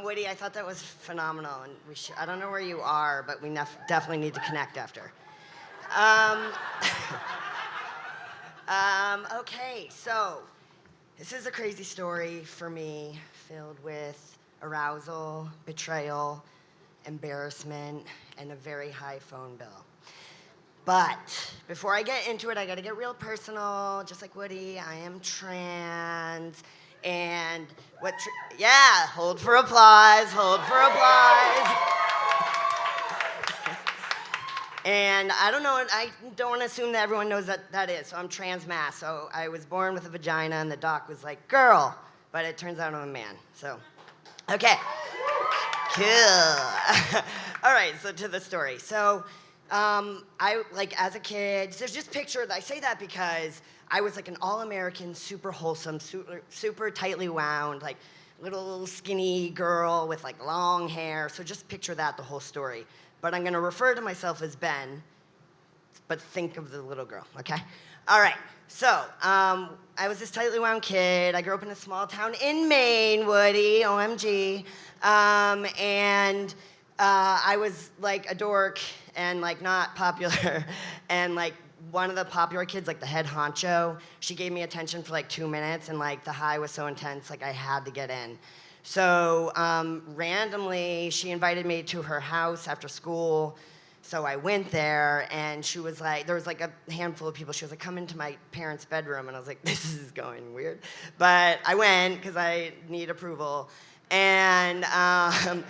Woody. I thought that was phenomenal, and I don't know where you are, but we definitely need to connect after. Um, okay, so this is a crazy story for me, filled with arousal, betrayal, embarrassment, and a very high phone bill. But before I get into it, I gotta get real personal. Just like Woody, I am trans. And yeah, hold for applause, hold for applause. And I don't want to assume that everyone knows what that is. So I'm trans mass. So I was born with a vagina, and the doc was like, girl. But it turns out I'm a man. So, okay. Cool. All right, so to the story. So, as a kid, so just picture, I say that because I was like an all-American, super wholesome, super tightly wound, like little skinny girl with like long hair. So just picture that, the whole story. But I'm gonna refer to myself as Ben, but think of the little girl, okay? All right, so I was this tightly wound kid. I grew up in a small town in Maine, Woody, OMG. And I was like a dork and like not popular. And like one of the popular kids, like the head honcho, she gave me attention for like 2 minutes, and like the high was so intense, like I had to get in. So randomly, she invited me to her house after school. So I went there, and she was like, there was like a handful of people. She was like, come into my parents' bedroom. And I was like, this is going weird. But I went because I need approval. And I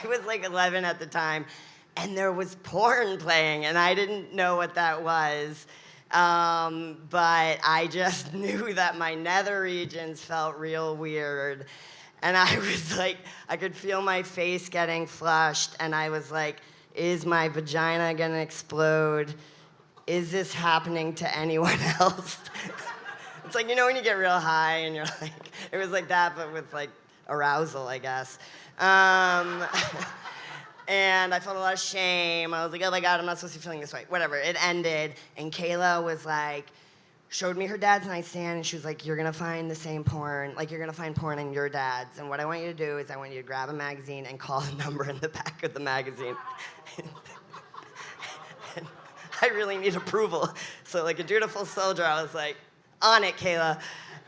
was like 11 at the time, and there was porn playing, and I didn't know what that was. But I just knew that my nether regions felt real weird. And I was like, I could feel my face getting flushed, and I was like, is my vagina gonna explode? Is this happening to anyone else? It's like, you know when you get real high and you're like, it was like that, but with like arousal, I guess. And I felt a lot of shame. I was like, oh my God, I'm not supposed to be feeling this way. Whatever, it ended, and Kayla was like, showed me her dad's nightstand, and she was like, you're gonna find the same porn, like you're gonna find porn in your dad's, and what I want you to do is I want you to grab a magazine and call the number in the back of the magazine. And I really need approval. So like a dutiful soldier, I was like, on it, Kayla.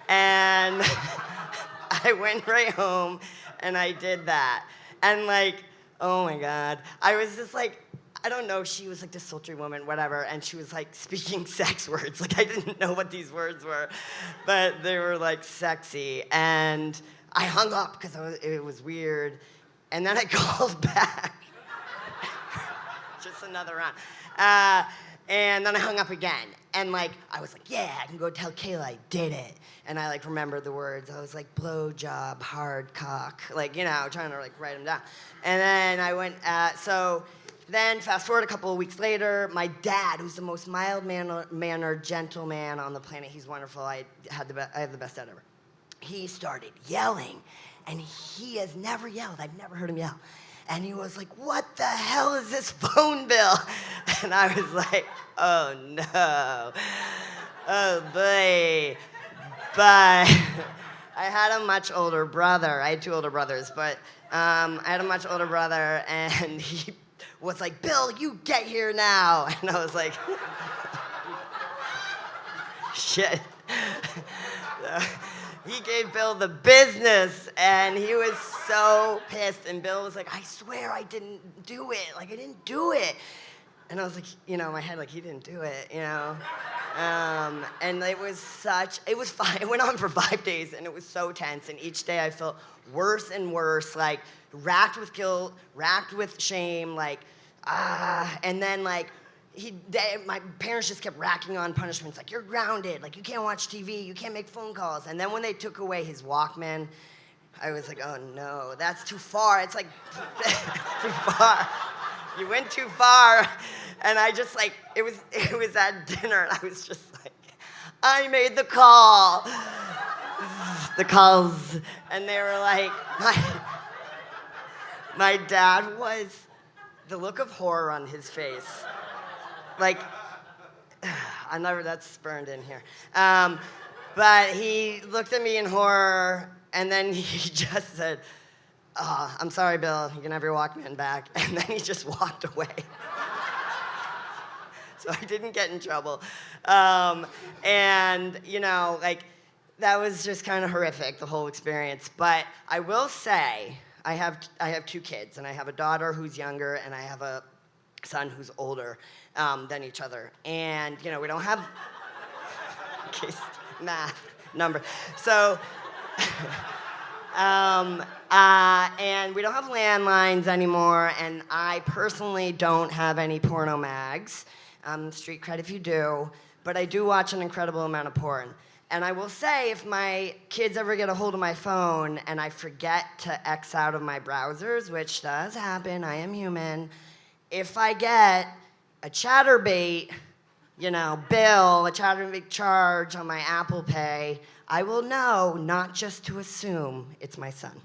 And I went right home, and I did that. And like, oh my God, I was just like, I don't know, she was like this sultry woman, whatever, and she was like speaking sex words. Like I didn't know what these words were, but they were like sexy. And I hung up because it was weird. And then I called back. Just another round. And then I hung up again. And like, I was like, yeah, I can go tell Kayla I did it. And I like remembered the words. I was like, blow job, hard cock. Like, you know, trying to like write them down. And then I went, then fast forward a couple of weeks later, my dad, who's the most mild-mannered, gentle man on the planet, he's wonderful, I have the best dad ever. He started yelling, and he has never yelled. I've never heard him yell. And he was like, what the hell is this phone bill? And I was like, oh no, oh boy. But I had a much older brother. I had 2 older brothers, but I had a much older brother, and he was like, Bill, you get here now. And I was like, shit. He gave Bill the business, and he was so pissed. And Bill was like, I swear I didn't do it. Like, I didn't do it. And I was like, you know, in my head, like, he didn't do it, you know? And it was fine. It went on for 5 days, and it was so tense. And each day I felt worse and worse, like, racked with guilt, racked with shame, like, and then, like, my parents just kept racking on punishments, like, you're grounded, like, you can't watch TV, you can't make phone calls. And then when they took away his Walkman, I was like, oh no, that's too far. It's like, too far. You went too far. And I just like, it was at dinner, and I was just like, I made the call. The calls. And they were like, my dad was, the look of horror on his face. Like, that's burned in here. But he looked at me in horror, and then he just said, I'm sorry, Bill, you can have your Walkman back. And then he just walked away. So I didn't get in trouble. And, you know, like, that was just kind of horrific, the whole experience. But I will say, I have 2 kids, and I have a daughter who's younger, and I have a son who's older than each other. And, you know, we don't have math, number. So, and we don't have landlines anymore, and I personally don't have any porno mags. Street cred if you do, but I do watch an incredible amount of porn. And I will say, if my kids ever get a hold of my phone and I forget to X out of my browsers, which does happen, I am human, if I get a chatterbait, you know, bill, a chatterbait charge on my Apple Pay, I will know not just to assume it's my son.